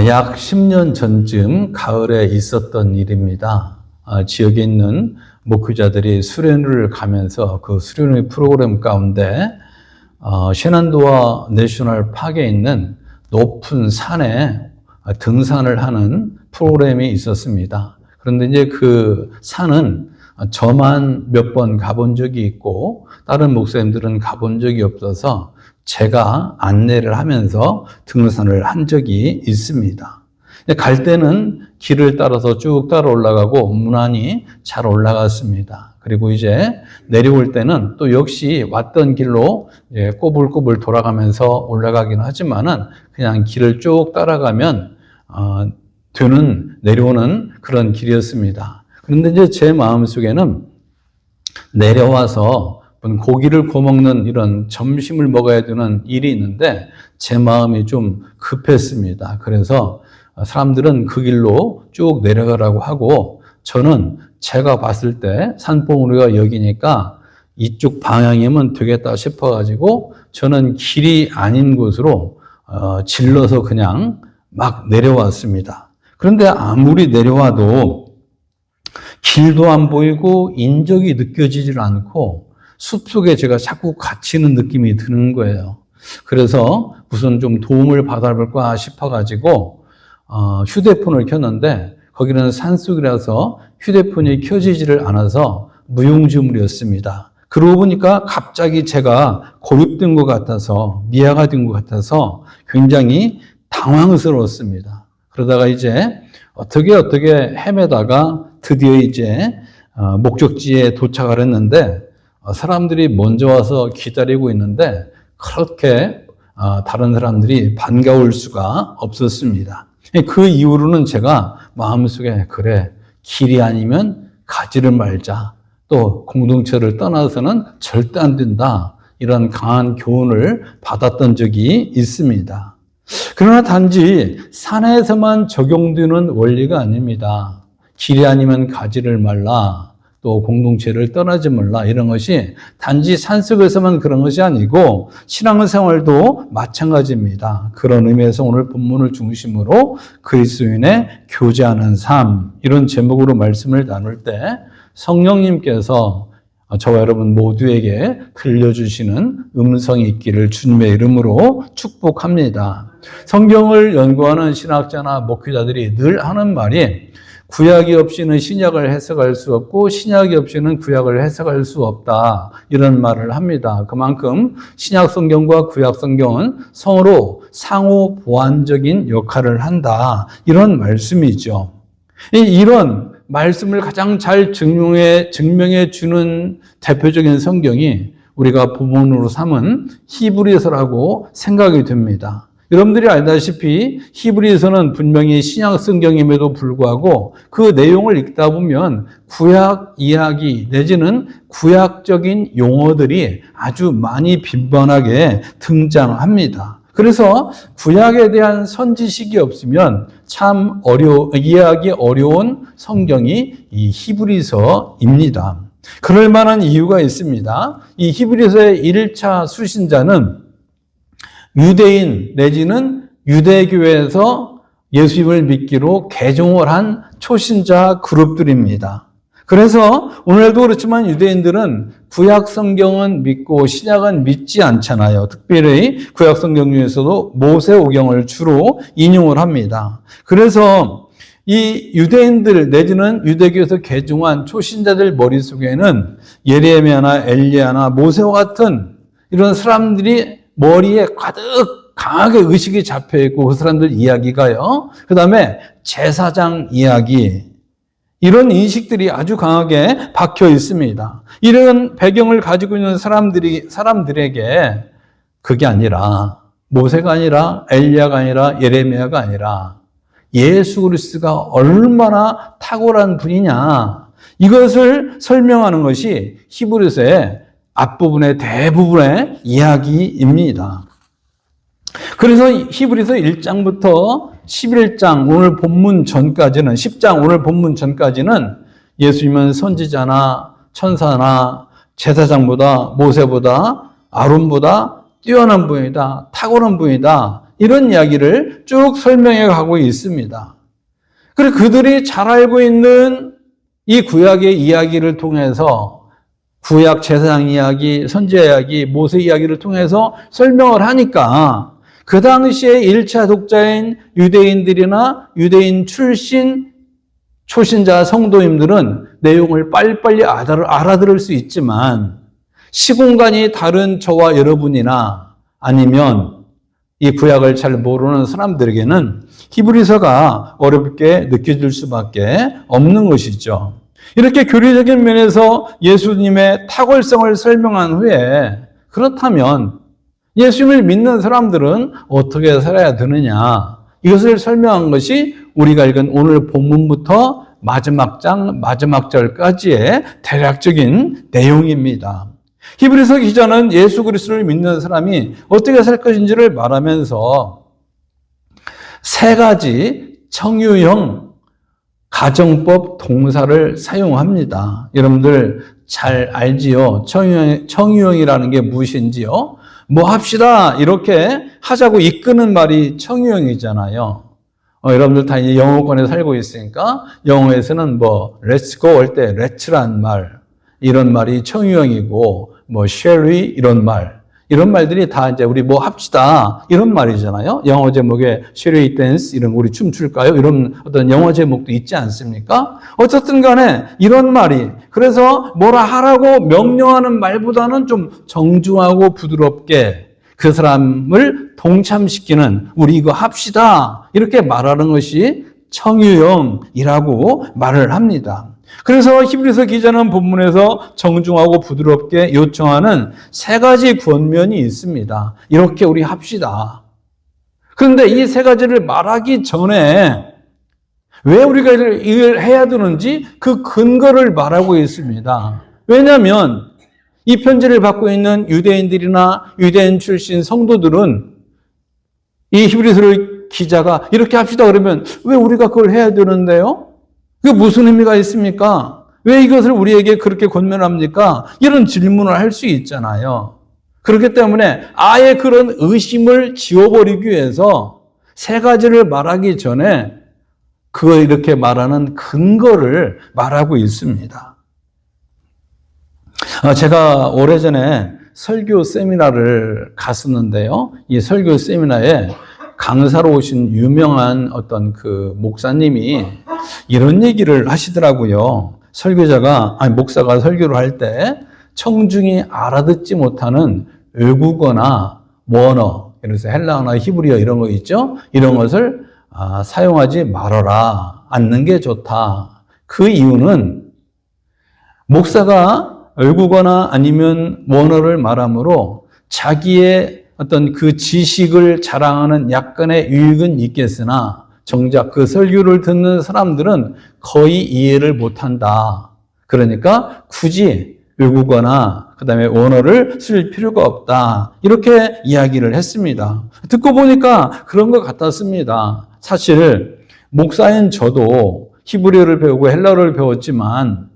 약 10년 전쯤 가을에 있었던 일입니다. 지역에 있는 목회자들이 수련회를 가면서 그 수련회 프로그램 가운데 셰난도아 내셔널 파크에 있는 높은 산에 등산을 하는 프로그램이 있었습니다. 그런데 이제 그 산은 저만 몇 번 가본 적이 있고 다른 목사님들은 가본 적이 없어서 제가 안내를 하면서 등산을 한 적이 있습니다. 갈 때는 길을 따라서 쭉 따라 올라가고 무난히 잘 올라갔습니다. 그리고 이제 내려올 때는 또 역시 왔던 길로 꼬불꼬불 돌아가면서 올라가긴 하지만은 그냥 길을 쭉 따라가면 내려오는 그런 길이었습니다. 그런데 이제 제 마음속에는 내려와서 고기를 구워 먹는 이런 점심을 먹어야 되는 일이 있는데 제 마음이 좀 급했습니다. 그래서 사람들은 그 길로 쭉 내려가라고 하고 저는 제가 봤을 때 산봉우리가 여기니까 이쪽 방향이면 되겠다 싶어가지고 저는 길이 아닌 곳으로 질러서 그냥 막 내려왔습니다. 그런데 아무리 내려와도 길도 안 보이고 인적이 느껴지질 않고 숲속에 제가 자꾸 갇히는 느낌이 드는 거예요. 그래서 무슨 좀 도움을 받아볼까 싶어가지고 휴대폰을 켰는데 거기는 산속이라서 휴대폰이 켜지지를 않아서 무용지물이었습니다. 그러고 보니까 갑자기 제가 고립된 것 같아서 미아가 된 것 같아서 굉장히 당황스러웠습니다. 그러다가 이제 어떻게 헤매다가 드디어 이제 목적지에 도착을 했는데 사람들이 먼저 와서 기다리고 있는데 그렇게 다른 사람들이 반가울 수가 없었습니다. 그 이후로는 제가 마음속에 그래 길이 아니면 가지를 말자. 또 공동체를 떠나서는 절대 안 된다. 이런 강한 교훈을 받았던 적이 있습니다. 그러나 단지 산에서만 적용되는 원리가 아닙니다. 길이 아니면 가지를 말라. 또 공동체를 떠나지 말라. 이런 것이 단지 산속에서만 그런 것이 아니고 신앙생활도 마찬가지입니다. 그런 의미에서 오늘 본문을 중심으로 그리스도인의 교제하는 삶 이런 제목으로 말씀을 나눌 때 성령님께서 저와 여러분 모두에게 들려주시는 음성이 있기를 주님의 이름으로 축복합니다. 성경을 연구하는 신학자나 목회자들이 늘 하는 말이 구약이 없이는 신약을 해석할 수 없고 신약이 없이는 구약을 해석할 수 없다. 이런 말을 합니다. 그만큼 신약 성경과 구약 성경은 서로 상호 보완적인 역할을 한다. 이런 말씀이죠. 이런 말씀을 가장 잘 증명해 주는 대표적인 성경이 우리가 본문으로 삼은 히브리서라고 생각이 됩니다. 여러분들이 알다시피 히브리서는 분명히 신약 성경임에도 불구하고 그 내용을 읽다 보면 구약 이야기 내지는 구약적인 용어들이 아주 많이 빈번하게 등장합니다. 그래서 구약에 대한 선지식이 없으면 참 이해하기 어려운 성경이 이 히브리서입니다. 그럴 만한 이유가 있습니다. 이 히브리서의 1차 수신자는 유대인 내지는 유대교회에서 예수님을 믿기로 개종을 한 초신자 그룹들입니다. 그래서 오늘도 그렇지만 유대인들은 구약 성경은 믿고 신약은 믿지 않잖아요. 특별히 구약 성경 중에서도 모세오경을 주로 인용을 합니다. 그래서 이 유대인들 내지는 유대교에서 개종한 초신자들 머릿속에는 예레미야나 엘리야나 모세와 같은 이런 사람들이 머리에 가득 강하게 의식이 잡혀있고 그 사람들 이야기가요. 그 다음에 제사장 이야기 이런 인식들이 아주 강하게 박혀 있습니다. 이런 배경을 가지고 있는 사람들에게 그게 아니라 모세가 아니라 엘리야가 아니라 예레미야가 아니라 예수 그리스도가 얼마나 탁월한 분이냐 이것을 설명하는 것이 히브리서의 앞부분의 대부분의 이야기입니다. 그래서 히브리서 1장부터 11장 오늘 본문 전까지는 10장 오늘 본문 전까지는 예수님은 선지자나 천사나 제사장보다 모세보다 아론보다 뛰어난 분이다. 탁월한 분이다. 이런 이야기를 쭉 설명해 가고 있습니다. 그리고 그들이 잘 알고 있는 이 구약의 이야기를 통해서 구약 제사장 이야기, 선지자 이야기, 모세 이야기를 통해서 설명을 하니까 그 당시에 1차 독자인 유대인들이나 유대인 출신 초신자 성도님들은 내용을 빨리빨리 알아들을 수 있지만 시공간이 다른 저와 여러분이나 아니면 이 구약을 잘 모르는 사람들에게는 히브리서가 어렵게 느껴질 수밖에 없는 것이죠. 이렇게 교리적인 면에서 예수님의 탁월성을 설명한 후에 그렇다면 예수님을 믿는 사람들은 어떻게 살아야 되느냐, 이것을 설명한 것이 우리가 읽은 오늘 본문부터 마지막 장, 마지막 절까지의 대략적인 내용입니다. 히브리서 기자는 예수 그리스도를 믿는 사람이 어떻게 살 것인지를 말하면서 세 가지 청유형 가정법 동사를 사용합니다. 여러분들 잘 알지요? 청유형이라는 게 무엇인지요? 뭐 합시다 이렇게 하자고 이끄는 말이 청유형이잖아요. 여러분들 다 이제 영어권에 살고 있으니까 영어에서는 뭐 let's go 할 때 let's란 말, 이런 말이 청유형이고 뭐 shall we 이런 말들이 다 이제 우리 뭐 합시다 이런 말이잖아요. 영어 제목에 shall we dance 이런 우리 춤출까요? 이런 어떤 영어 제목도 있지 않습니까? 어쨌든 간에 이런 말이, 그래서 뭐라 하라고 명령하는 말보다는 좀 정중하고 부드럽게 그 사람을 동참시키는, 우리 이거 합시다 이렇게 말하는 것이 청유형이라고 말을 합니다. 그래서 히브리서 기자는 본문에서 정중하고 부드럽게 요청하는 세 가지 권면이 있습니다. 이렇게 우리 합시다. 그런데 이 세 가지를 말하기 전에 왜 우리가 이걸 해야 되는지 그 근거를 말하고 있습니다. 왜냐하면 이 편지를 받고 있는 유대인들이나 유대인 출신 성도들은 이 히브리서 기자가 이렇게 합시다 그러면 왜 우리가 그걸 해야 되는데요? 그게 무슨 의미가 있습니까? 왜 이것을 우리에게 그렇게 권면합니까? 이런 질문을 할 수 있잖아요. 그렇기 때문에 아예 그런 의심을 지워버리기 위해서 세 가지를 말하기 전에 그거 이렇게 말하는 근거를 말하고 있습니다. 제가 오래전에 설교 세미나를 갔었는데요. 이 설교 세미나에 강사로 오신 유명한 어떤 그 목사님이 이런 얘기를 하시더라고요. 목사가 설교를 할 때 청중이 알아듣지 못하는 외국어나 원어, 예를 들어서 헬라어나 히브리어 이런 거 있죠? 이런 것을 사용하지 말아라. 않는 게 좋다. 그 이유는 목사가 외국어나 아니면 원어를 말함으로 자기의 어떤 그 지식을 자랑하는 약간의 유익은 있겠으나 정작 그 설교를 듣는 사람들은 거의 이해를 못한다. 그러니까 굳이 외국어나 그다음에 원어를 쓸 필요가 없다. 이렇게 이야기를 했습니다. 듣고 보니까 그런 것 같았습니다. 사실 목사인 저도 히브리어를 배우고 헬라어를 배웠지만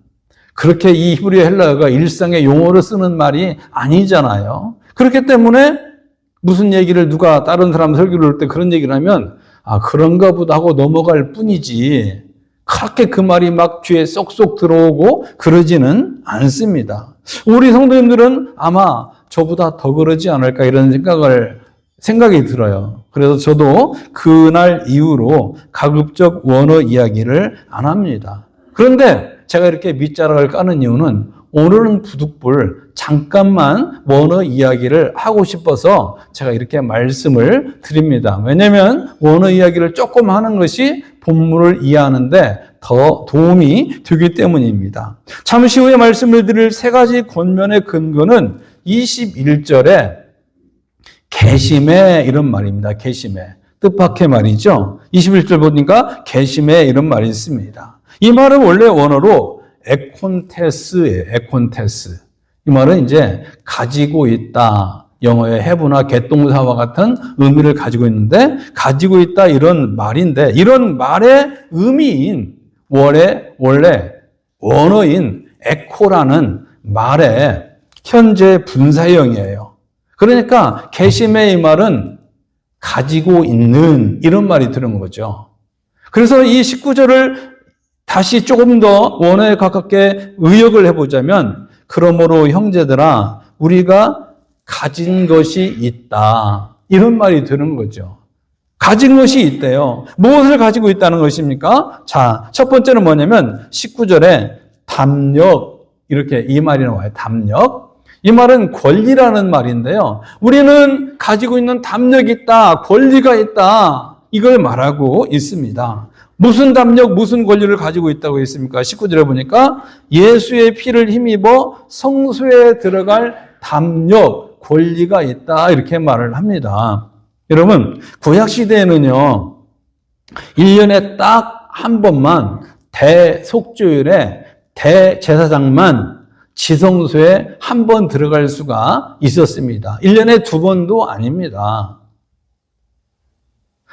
그렇게 이 히브리어 헬라어가 일상의 용어로 쓰는 말이 아니잖아요. 그렇기 때문에 무슨 얘기를 누가 다른 사람 설교를 할 때 그런 얘기를 하면 그런가 보다 하고 넘어갈 뿐이지 그렇게 그 말이 막 귀에 쏙쏙 들어오고 그러지는 않습니다. 우리 성도님들은 아마 저보다 더 그러지 않을까 이런 생각이 들어요. 그래서 저도 그날 이후로 가급적 원어 이야기를 안 합니다. 그런데 제가 이렇게 밑자락을 까는 이유는 오늘은 부득불 잠깐만 원어 이야기를 하고 싶어서 제가 이렇게 말씀을 드립니다. 왜냐하면 원어 이야기를 조금 하는 것이 본문을 이해하는데 더 도움이 되기 때문입니다. 잠시 후에 말씀을 드릴 세 가지 권면의 근거는 21절에 개심해 이런 말입니다. 개심해. 뜻밖의 말이죠. 21절 보니까 개심해 이런 말이 있습니다. 이 말은 원래 원어로 에콘테스예요. 에콘테스. 이 말은 이제 가지고 있다. 영어의 have나 get동사와 같은 의미를 가지고 있는데 가지고 있다 이런 말인데 이런 말의 의미인 원래 원어인 에코라는 말의 현재 분사형이에요. 그러니까 개심의 이 말은 가지고 있는 이런 말이 들은 거죠. 그래서 이 19절을 다시 조금 더 원어에 가깝게 의역을 해보자면 그러므로 형제들아 우리가 가진 것이 있다. 이런 말이 드는 거죠. 가진 것이 있대요. 무엇을 가지고 있다는 것입니까? 자, 첫 번째는 뭐냐면 19절에 담력 이렇게 이 말이 나와요. 담력. 이 말은 권리라는 말인데요. 우리는 가지고 있는 담력이 있다. 권리가 있다. 이걸 말하고 있습니다. 무슨 담력, 무슨 권리를 가지고 있다고 했습니까? 19절에 보니까 예수의 피를 힘입어 성소에 들어갈 담력, 권리가 있다. 이렇게 말을 합니다. 여러분, 구약시대에는요, 1년에 딱 한 번만 대속죄일에 대제사장만 지성소에 한 번 들어갈 수가 있었습니다. 1년에 두 번도 아닙니다.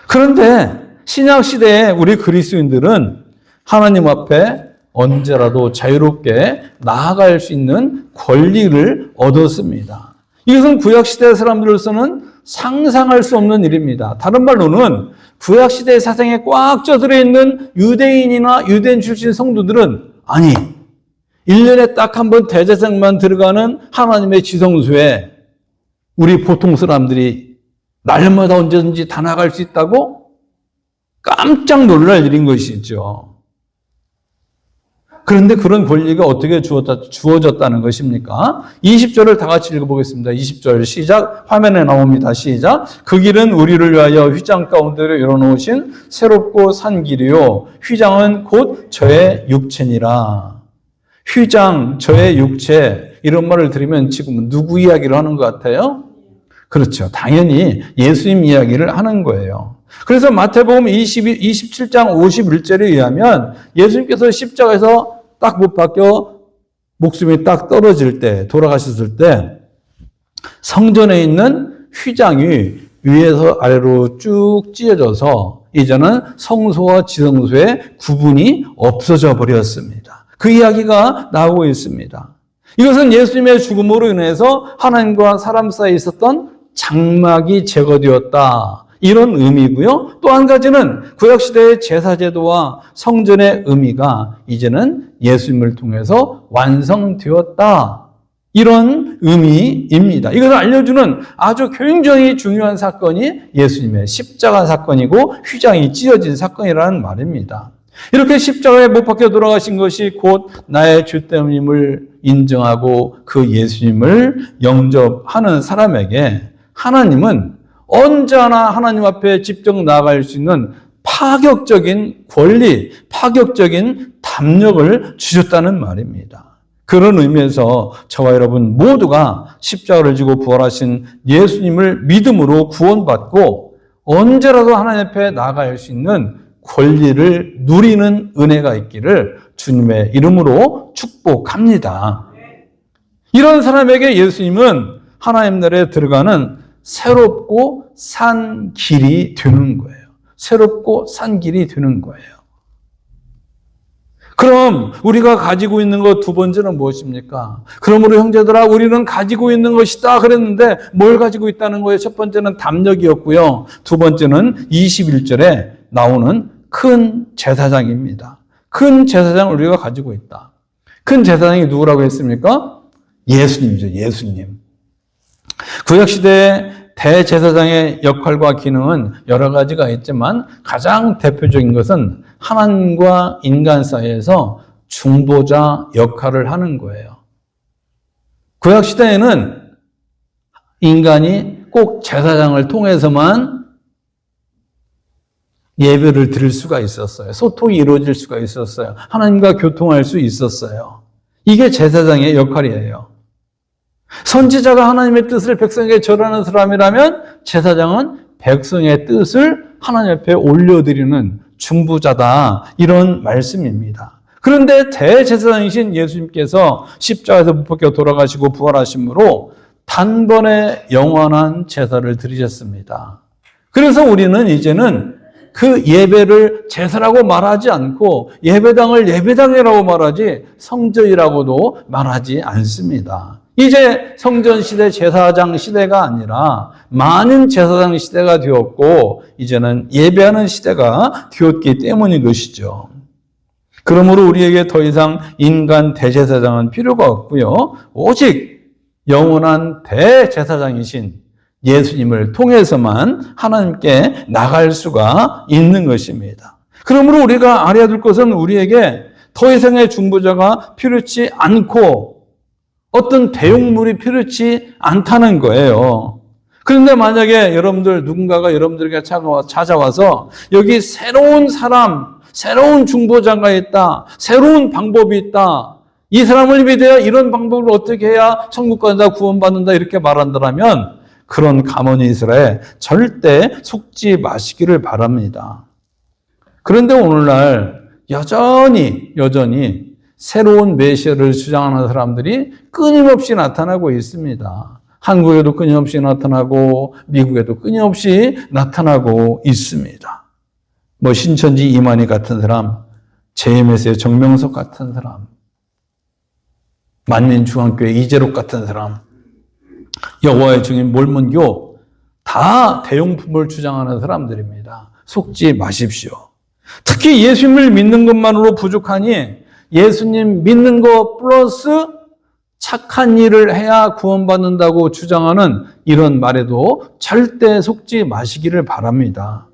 그런데 신약시대에 우리 그리스도인들은 하나님 앞에 언제라도 자유롭게 나아갈 수 있는 권리를 얻었습니다. 이것은 구약시대 사람들로서는 상상할 수 없는 일입니다. 다른 말로는 구약시대 사상에 꽉 쪄들어 있는 유대인이나 유대인 출신 성도들은 아니 1년에 딱 한 번 대제사장만 들어가는 하나님의 지성소에 우리 보통 사람들이 날마다 언제든지 다 나갈 수 있다고 깜짝 놀랄 일인 것이죠. 그런데 그런 권리가 어떻게 주어졌다는 것입니까? 20절을 다 같이 읽어보겠습니다. 20절 시작. 화면에 나옵니다. 시작. 그 길은 우리를 위하여 휘장 가운데로 열어놓으신 새롭고 산 길이요. 휘장은 곧 저의 육체니라. 휘장, 저의 육체 이런 말을 들으면 지금 누구 이야기를 하는 것 같아요? 그렇죠. 당연히 예수님 이야기를 하는 거예요. 그래서 마태복음 27장 51절에 의하면 예수님께서 십자가에서 딱 못 박혀 목숨이 딱 떨어질 때, 돌아가셨을 때 성전에 있는 휘장이 위에서 아래로 쭉 찢어져서 이제는 성소와 지성소의 구분이 없어져 버렸습니다. 그 이야기가 나오고 있습니다. 이것은 예수님의 죽음으로 인해서 하나님과 사람 사이에 있었던 장막이 제거되었다. 이런 의미고요. 또 한 가지는 구약시대의 제사제도와 성전의 의미가 이제는 예수님을 통해서 완성되었다. 이런 의미입니다. 이것을 알려주는 아주 굉장히 중요한 사건이 예수님의 십자가 사건이고 휘장이 찢어진 사건이라는 말입니다. 이렇게 십자가에 못 박혀 돌아가신 것이 곧 나의 주됨임을 인정하고 그 예수님을 영접하는 사람에게 하나님은 언제나 하나님 앞에 직접 나아갈 수 있는 파격적인 권리, 파격적인 담력을 주셨다는 말입니다. 그런 의미에서 저와 여러분 모두가 십자가를 지고 부활하신 예수님을 믿음으로 구원받고 언제라도 하나님 앞에 나아갈 수 있는 권리를 누리는 은혜가 있기를 주님의 이름으로 축복합니다. 이런 사람에게 예수님은 하나님 나라에 들어가는 새롭고 산 길이 되는 거예요. 새롭고 산 길이 되는 거예요. 그럼 우리가 가지고 있는 것 두 번째는 무엇입니까? 그러므로 형제들아 우리는 가지고 있는 것이다 그랬는데 뭘 가지고 있다는 거예요? 첫 번째는 담력이었고요. 두 번째는 21절에 나오는 큰 제사장입니다. 큰 제사장을 우리가 가지고 있다. 큰 제사장이 누구라고 했습니까? 예수님이죠. 예수님. 구약시대의 대제사장의 역할과 기능은 여러 가지가 있지만 가장 대표적인 것은 하나님과 인간 사이에서 중보자 역할을 하는 거예요. 구약시대에는 인간이 꼭 제사장을 통해서만 예배를 드릴 수가 있었어요. 소통이 이루어질 수가 있었어요. 하나님과 교통할 수 있었어요. 이게 제사장의 역할이에요. 선지자가 하나님의 뜻을 백성에게 전하는 사람이라면 제사장은 백성의 뜻을 하나님 앞에 올려드리는 중보자다. 이런 말씀입니다. 그런데 대제사장이신 예수님께서 십자가에서 못 박혀 돌아가시고 부활하심으로 단번에 영원한 제사를 드리셨습니다. 그래서 우리는 이제는 그 예배를 제사라고 말하지 않고 예배당을 예배당이라고 말하지 성전이라고도 말하지 않습니다. 이제 성전 시대 제사장 시대가 아니라 많은 제사장 시대가 되었고 이제는 예배하는 시대가 되었기 때문인 것이죠. 그러므로 우리에게 더 이상 인간 대제사장은 필요가 없고요. 오직 영원한 대제사장이신 예수님을 통해서만 하나님께 나갈 수가 있는 것입니다. 그러므로 우리가 알아야 될 것은 우리에게 더 이상의 중보자가 필요치 않고 어떤 대용물이 필요치 않다는 거예요. 그런데 만약에 여러분들 누군가가 여러분들에게 찾아와서 여기 새로운 사람, 새로운 중보자가 있다, 새로운 방법이 있다, 이 사람을 믿어야 이런 방법을 어떻게 해야 천국 간다, 구원받는다 이렇게 말한다면 그런 가문이스라엘 절대 속지 마시기를 바랍니다. 그런데 오늘날 여전히 새로운 메시아를 주장하는 사람들이 끊임없이 나타나고 있습니다. 한국에도 끊임없이 나타나고 미국에도 끊임없이 나타나고 있습니다. 뭐 신천지 이만희 같은 사람, JMS의 정명석 같은 사람, 만민중앙교회 이재록 같은 사람, 여호와의 증인 몰몬교 다 대용품을 주장하는 사람들입니다. 속지 마십시오. 특히 예수님을 믿는 것만으로 부족하니 예수님 믿는 것 플러스 착한 일을 해야 구원받는다고 주장하는 이런 말에도 절대 속지 마시기를 바랍니다.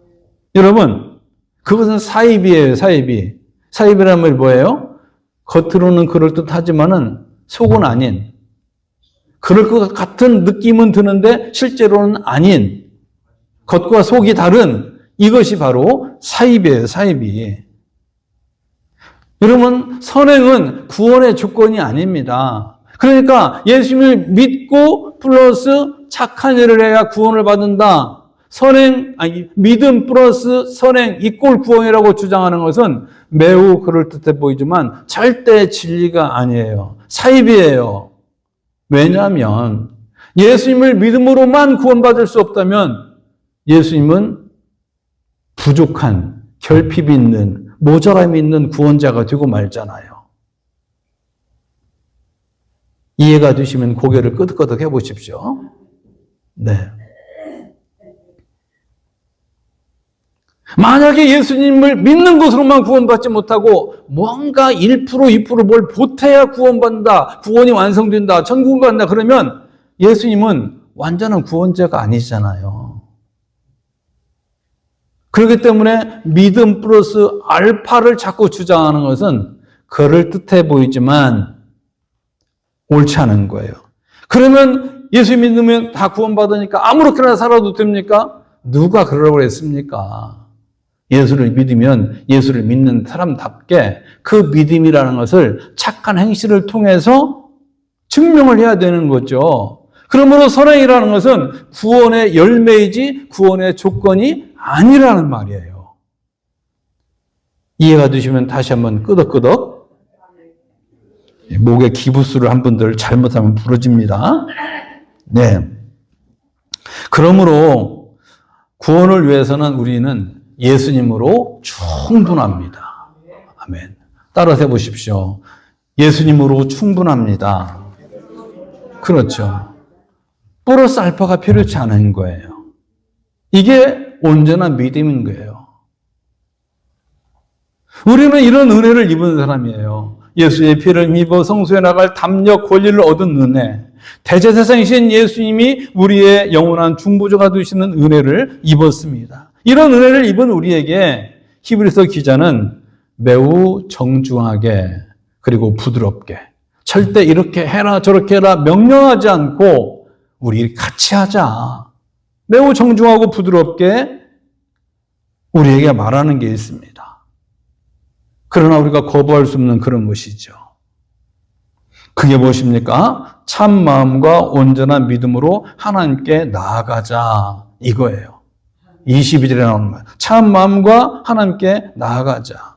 여러분, 그것은 사이비예요, 사이비. 사이비라는 말이 뭐예요? 겉으로는 그럴듯하지만은 속은 아닌. 그럴 것 같은 느낌은 드는데 실제로는 아닌. 겉과 속이 다른 이것이 바로 사이비예요, 사이비. 여러분, 선행은 구원의 조건이 아닙니다. 그러니까 예수님을 믿고 플러스 착한 일을 해야 구원을 받는다. 믿음 플러스 선행 이꼴 구원이라고 주장하는 것은 매우 그럴듯해 보이지만 절대 진리가 아니에요. 사입이에요. 왜냐하면 예수님을 믿음으로만 구원받을 수 없다면 예수님은 부족한, 결핍이 있는, 모자람이 있는 구원자가 되고 말잖아요. 이해가 되시면 고개를 끄덕끄덕 해보십시오. 네. 만약에 예수님을 믿는 것으로만 구원받지 못하고 뭔가 1%, 2% 뭘 보태야 구원받는다, 구원이 완성된다, 천국을 간다 그러면 예수님은 완전한 구원자가 아니잖아요. 그렇기 때문에 믿음 플러스 알파를 자꾸 주장하는 것은 그럴듯해 보이지만 옳지 않은 거예요. 그러면 예수 믿으면 다 구원받으니까 아무렇게나 살아도 됩니까? 누가 그러라고 했습니까? 예수를 믿으면 예수를 믿는 사람답게 그 믿음이라는 것을 착한 행실을 통해서 증명을 해야 되는 거죠. 그러므로 선행이라는 것은 구원의 열매이지 구원의 조건이 아니라는 말이에요. 이해가 되시면 다시 한번 끄덕끄덕. 목에 기부스를 한 분들 잘못하면 부러집니다. 네. 그러므로 구원을 위해서는 우리는 예수님으로 충분합니다. 아멘. 따라서 해보십시오. 예수님으로 충분합니다. 그렇죠. 플러스 알파가 필요치 않은 거예요. 이게 온전한 믿음인 거예요. 우리는 이런 은혜를 입은 사람이에요. 예수의 피를 입어 성소에 나갈 담력 권리를 얻은 은혜. 대제사장이신 예수님이 우리의 영원한 중보자가 되시는 은혜를 입었습니다. 이런 은혜를 입은 우리에게 히브리서 기자는 매우 정중하게 그리고 부드럽게 절대 이렇게 해라 저렇게 해라 명령하지 않고 우리 같이 하자. 매우 정중하고 부드럽게 우리에게 말하는 게 있습니다. 그러나 우리가 거부할 수 없는 그런 것이죠. 그게 무엇입니까? 참 마음과 온전한 믿음으로 하나님께 나아가자 이거예요. 22절에 나오는 말. 참 마음과 하나님께 나아가자.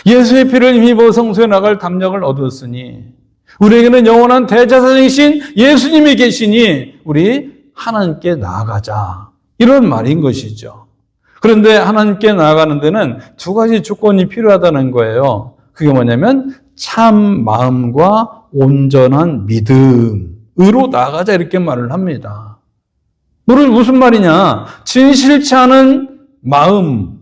예수의 피를 힘입어 성소에 나갈 담력을 얻었으니 우리에게는 영원한 대제사장이신 예수님이 계시니 우리 하나님께 나아가자. 이런 말인 것이죠. 그런데 하나님께 나아가는 데는 두 가지 조건이 필요하다는 거예요. 그게 뭐냐면 참 마음과 온전한 믿음. 의로 나아가자 이렇게 말을 합니다. 무슨 말이냐? 진실치 않은 마음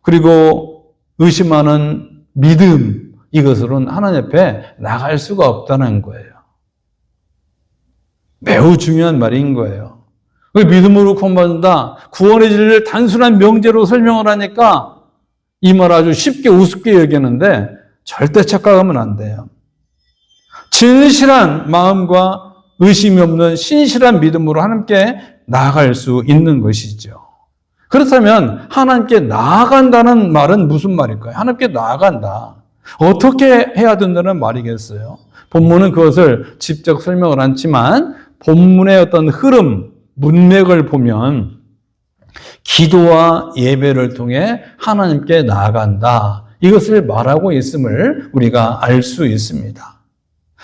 그리고 의심하는 믿음 이것으로는 하나님 앞에 나갈 수가 없다는 거예요. 매우 중요한 말인 거예요. 믿음으로 구원받는다. 구원의 진리를 단순한 명제로 설명을 하니까 이 말 아주 쉽게 우습게 여기는데 절대 착각하면 안 돼요. 진실한 마음과 의심이 없는 신실한 믿음으로 하나님께 나아갈 수 있는 것이죠. 그렇다면 하나님께 나아간다는 말은 무슨 말일까요? 하나님께 나아간다. 어떻게 해야 된다는 말이겠어요? 본문은 그것을 직접 설명을 않지만 본문의 어떤 흐름, 문맥을 보면 기도와 예배를 통해 하나님께 나아간다. 이것을 말하고 있음을 우리가 알 수 있습니다.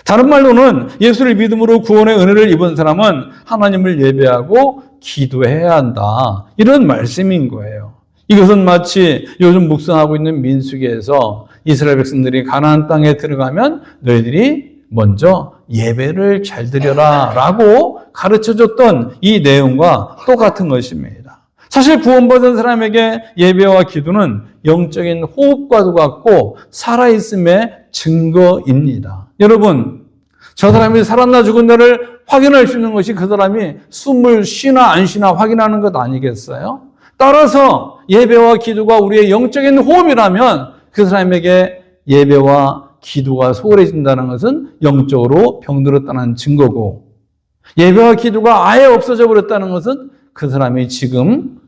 다른 말로는 예수를 믿음으로 구원의 은혜를 입은 사람은 하나님을 예배하고 기도해야 한다. 이런 말씀인 거예요. 이것은 마치 요즘 묵상하고 있는 민수기에서 이스라엘 백성들이 가나안 땅에 들어가면 너희들이 먼저 예배를 잘 드려라 라고 가르쳐줬던 이 내용과 똑같은 것입니다. 사실 구원받은 사람에게 예배와 기도는 영적인 호흡과도 같고 살아있음의 증거입니다. 여러분, 저 사람이 살았나 죽었나를 확인할 수 있는 것이 그 사람이 숨을 쉬나 안 쉬나 확인하는 것 아니겠어요? 따라서 예배와 기도가 우리의 영적인 호흡이라면 그 사람에게 예배와 기도가 소홀해진다는 것은 영적으로 병들었다는 증거고, 예배와 기도가 아예 없어져 버렸다는 것은 그 사람이 지금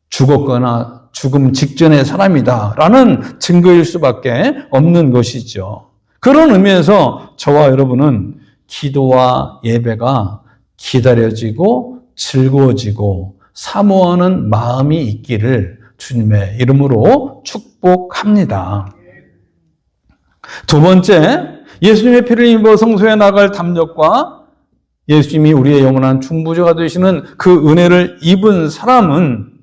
죽었거나 죽음 직전의 사람이다라는 증거일 수밖에 없는 것이죠. 그런 의미에서 저와 여러분은 기도와 예배가 기다려지고 즐거워지고 사모하는 마음이 있기를 주님의 이름으로 축복합니다. 두 번째, 예수님의 피를 입어 성소에 나갈 담력과 예수님이 우리의 영원한 중보자가 되시는 그 은혜를 입은 사람은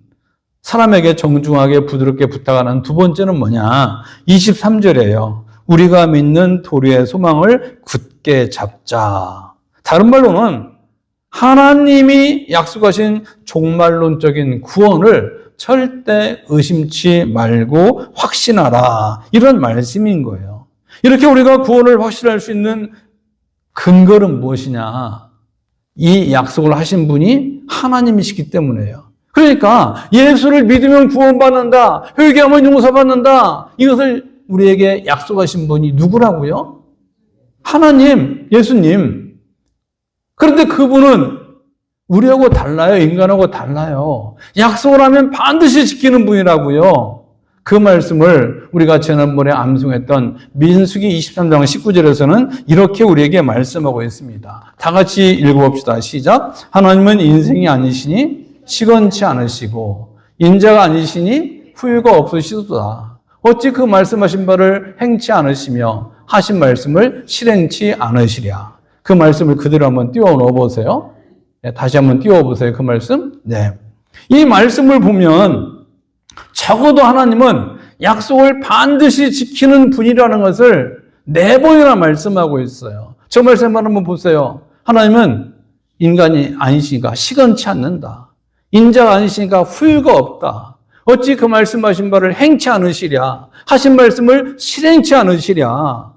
사람에게 정중하게 부드럽게 부탁하는 두 번째는 뭐냐? 23절이에요. 우리가 믿는 도리의 소망을 굳게 잡자. 다른 말로는 하나님이 약속하신 종말론적인 구원을 절대 의심치 말고 확신하라. 이런 말씀인 거예요. 이렇게 우리가 구원을 확신할 수 있는 근거는 무엇이냐? 이 약속을 하신 분이 하나님이시기 때문에요. 그러니까 예수를 믿으면 구원받는다, 회개하면 용서받는다, 이것을 우리에게 약속하신 분이 누구라고요? 하나님, 예수님. 그런데 그분은 우리하고 달라요. 인간하고 달라요. 약속을 하면 반드시 지키는 분이라고요. 그 말씀을 우리가 지난번에 암송했던 민수기 23장 19절에서는 이렇게 우리에게 말씀하고 있습니다. 다 같이 읽어봅시다. 시작. 하나님은 인생이 아니시니 시건치 않으시고 인자가 아니시니 후유가 없으시도다. 어찌 그 말씀하신 바를 행치 않으시며 하신 말씀을 실행치 않으시랴. 그 말씀을 그대로 한번 띄워 넣어 보세요. 네, 다시 한번 띄워 보세요. 그 말씀. 네. 이 말씀을 보면 적어도 하나님은 약속을 반드시 지키는 분이라는 것을 4번이나 말씀하고 있어요. 저 말씀 한번 보세요. 하나님은 인간이 아니시니까 시건치 않는다. 인자가 아니시니까 후유가 없다. 어찌 그 말씀하신 바를 행치 않으시랴. 하신 말씀을 실행치 않으시랴.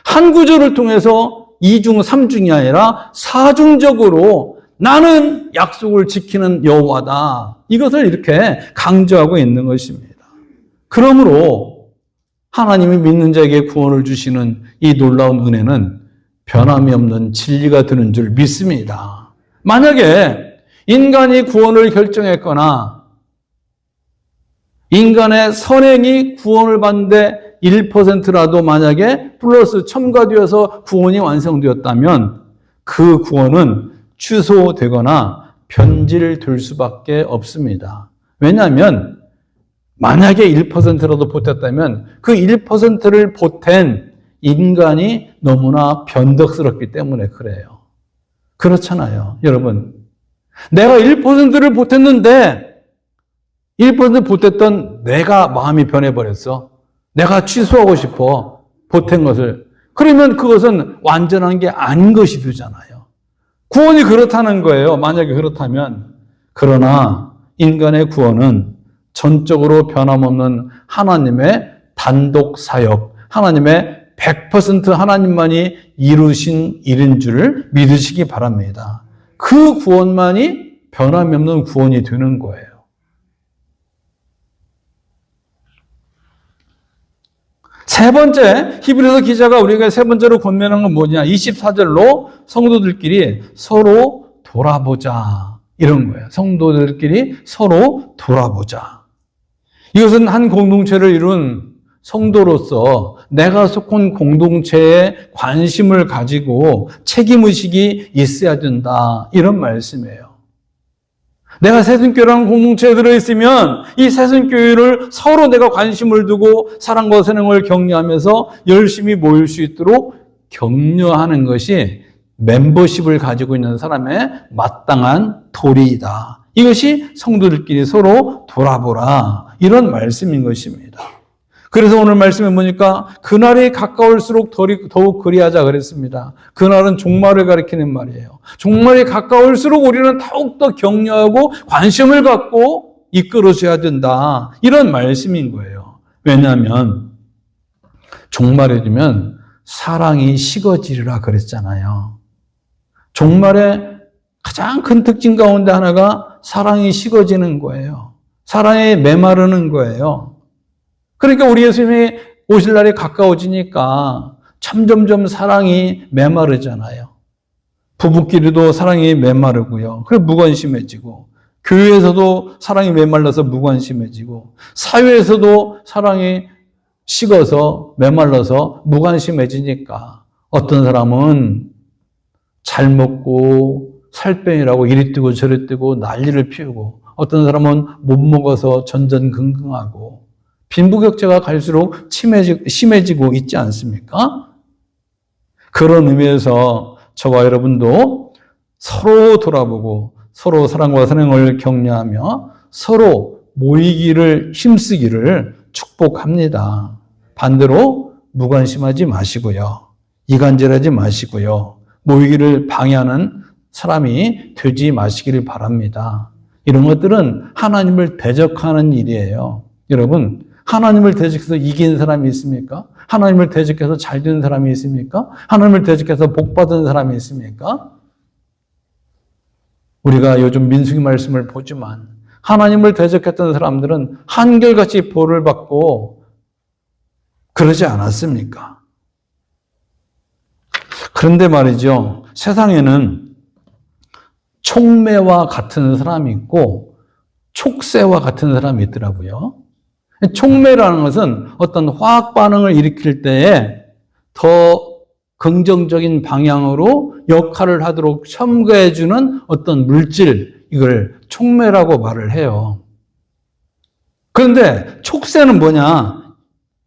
한 구절을 통해서 2중, 3중이 아니라 4중적으로 나는 약속을 지키는 여호와다. 이것을 이렇게 강조하고 있는 것입니다. 그러므로 하나님이 믿는 자에게 구원을 주시는 이 놀라운 은혜는 변함이 없는 진리가 되는 줄 믿습니다. 만약에 인간이 구원을 결정했거나 인간의 선행이 구원을 받는데 1%라도 만약에 플러스 첨가되어서 구원이 완성되었다면 그 구원은 취소되거나 변질될 수밖에 없습니다. 왜냐하면 만약에 1%라도 보탰다면 그 1%를 보탠 인간이 너무나 변덕스럽기 때문에 그래요. 그렇잖아요. 여러분, 내가 1%를 보탰는데 1% 보탰던 내가 마음이 변해버렸어. 내가 취소하고 싶어. 보탠 것을. 그러면 그것은 완전한 게 아닌 것이 되잖아요. 구원이 그렇다는 거예요. 만약에 그렇다면. 그러나 인간의 구원은 전적으로 변함없는 하나님의 단독 사역, 하나님의 100% 하나님만이 이루신 일인 줄 믿으시기 바랍니다. 그 구원만이 변함이 없는 구원이 되는 거예요. 세 번째, 히브리서 기자가 우리가 세 번째로 권면한 건 뭐냐? 24절로 성도들끼리 서로 돌아보자. 이런 거예요. 성도들끼리 서로 돌아보자. 이것은 한 공동체를 이룬 성도로서 내가 속한 공동체에 관심을 가지고 책임의식이 있어야 된다. 이런 말씀이에요. 내가 새순교라는 공동체에 들어있으면 이 새순교회를 서로 내가 관심을 두고 사랑과 선행을 격려하면서 열심히 모일 수 있도록 격려하는 것이 멤버십을 가지고 있는 사람의 마땅한 도리이다. 이것이 성도들끼리 서로 돌아보라. 이런 말씀인 것입니다. 그래서 오늘 말씀에 보니까 그날이 가까울수록 더욱 그리하자 그랬습니다. 그날은 종말을 가리키는 말이에요. 종말이 가까울수록 우리는 더욱더 격려하고 관심을 갖고 이끌어줘야 된다. 이런 말씀인 거예요. 왜냐하면 종말에 되면 사랑이 식어지리라 그랬잖아요. 종말의 가장 큰 특징 가운데 하나가 사랑이 식어지는 거예요. 사랑에 메마르는 거예요. 그러니까 우리 예수님이 오실 날이 가까워지니까 점점점 사랑이 메마르잖아요. 부부끼리도 사랑이 메마르고요. 그래 무관심해지고, 교회에서도 사랑이 메말라서 무관심해지고, 사회에서도 사랑이 식어서 메말라서 무관심해지니까 어떤 사람은 잘 먹고 살빼이라고 이리 뛰고 저리 뛰고 난리를 피우고, 어떤 사람은 못 먹어서 전전긍긍하고, 빈부격차가 갈수록 심해지고 있지 않습니까? 그런 의미에서 저와 여러분도 서로 돌아보고 서로 사랑과 선행을 격려하며 서로 모이기를 힘쓰기를 축복합니다. 반대로 무관심하지 마시고요. 이간질하지 마시고요. 모이기를 방해하는 사람이 되지 마시기를 바랍니다. 이런 것들은 하나님을 대적하는 일이에요. 여러분, 하나님을 대적해서 이긴 사람이 있습니까? 하나님을 대적해서 잘 되는 사람이 있습니까? 하나님을 대적해서 복 받은 사람이 있습니까? 우리가 요즘 민수기 말씀을 보지만 하나님을 대적했던 사람들은 한결같이 벌을 받고 그러지 않았습니까? 그런데 말이죠. 세상에는 촉매와 같은 사람이 있고 촉새와 같은 사람이 있더라고요. 촉매라는 것은 어떤 화학 반응을 일으킬 때에 더 긍정적인 방향으로 역할을 하도록 첨가해주는 어떤 물질, 이걸 촉매라고 말을 해요. 그런데 촉새는 뭐냐?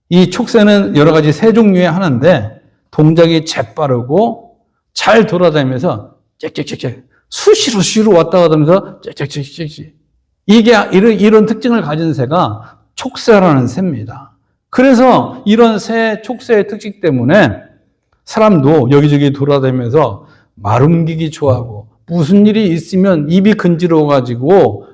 이 촉새는 여러 가지 새 종류의 하나인데 동작이 재빠르고 잘 돌아다니면서 짹짹짹짹 수시로 왔다 갔다 하면서 짹짹짹짹 이게 이런 특징을 가진 새가 촉새라는 새입니다. 그래서 이런 새, 촉새의 특징 때문에 사람도 여기저기 돌아다니면서 말 옮기기 좋아하고 무슨 일이 있으면 입이 근지러워가지고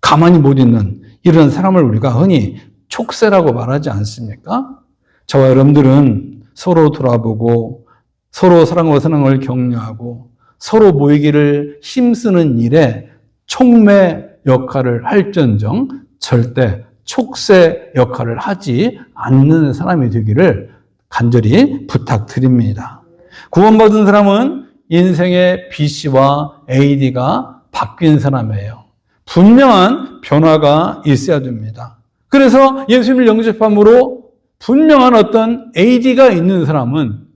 가만히 못 있는 이런 사람을 우리가 흔히 촉새라고 말하지 않습니까? 저와 여러분들은 서로 돌아보고 서로 사랑과 선행을 격려하고 서로 모이기를 힘쓰는 일에 촉매 역할을 할지언정 절대 촉새 역할을 하지 않는 사람이 되기를 간절히 부탁드립니다. 구원받은 사람은 인생의 BC와 AD가 바뀐 사람이에요. 분명한 변화가 있어야 됩니다. 그래서 예수님을 영접함으로 분명한 어떤 AD가 있는 사람은,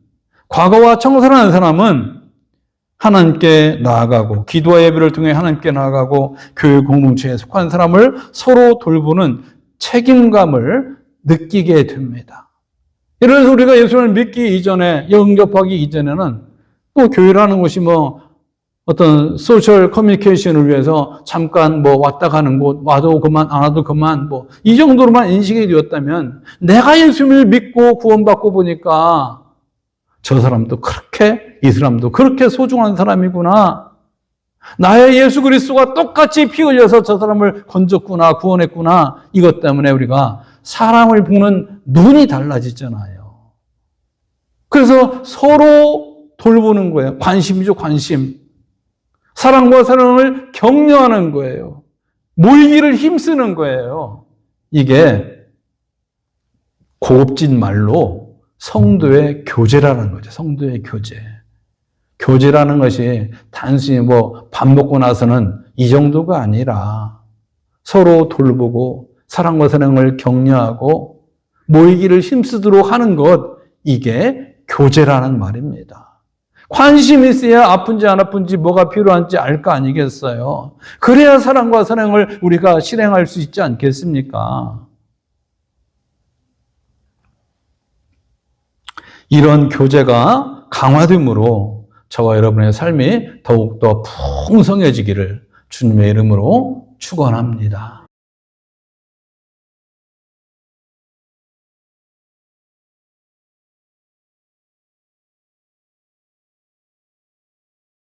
과거와 청산하는 사람은 하나님께 나아가고 기도와 예배를 통해 하나님께 나아가고 교회 공동체에 속한 사람을 서로 돌보는 책임감을 느끼게 됩니다. 그래서 우리가 예수를 믿기 이전에, 영접하기 이전에는 또 교회라는 것이 어떤 소셜 커뮤니케이션을 위해서 잠깐 왔다 가는 곳, 와도 그만, 안 와도 그만, 이 정도로만 인식이 되었다면, 내가 예수를 믿고 구원받고 보니까 저 사람도 그렇게, 이 사람도 그렇게 소중한 사람이구나. 나의 예수 그리스도가 똑같이 피 흘려서 저 사람을 건졌구나, 구원했구나. 이것 때문에 우리가 사람을 보는 눈이 달라지잖아요. 그래서 서로 돌보는 거예요. 관심이죠, 관심. 사랑과 사랑을 격려하는 거예요. 모이기를 힘쓰는 거예요. 이게 고급진 말로 성도의 교제라는 거죠. 성도의 교제. 교제라는 것이 단순히 밥 먹고 나서는 이 정도가 아니라 서로 돌보고 사랑과 사랑을 격려하고 모이기를 힘쓰도록 하는 것, 이게 교제라는 말입니다. 관심이 있어야 아픈지 안 아픈지 뭐가 필요한지 알 거 아니겠어요? 그래야 사랑과 사랑을 우리가 실행할 수 있지 않겠습니까? 이런 교제가 강화됨으로 저와 여러분의 삶이 더욱더 풍성해지기를 주님의 이름으로 축원합니다.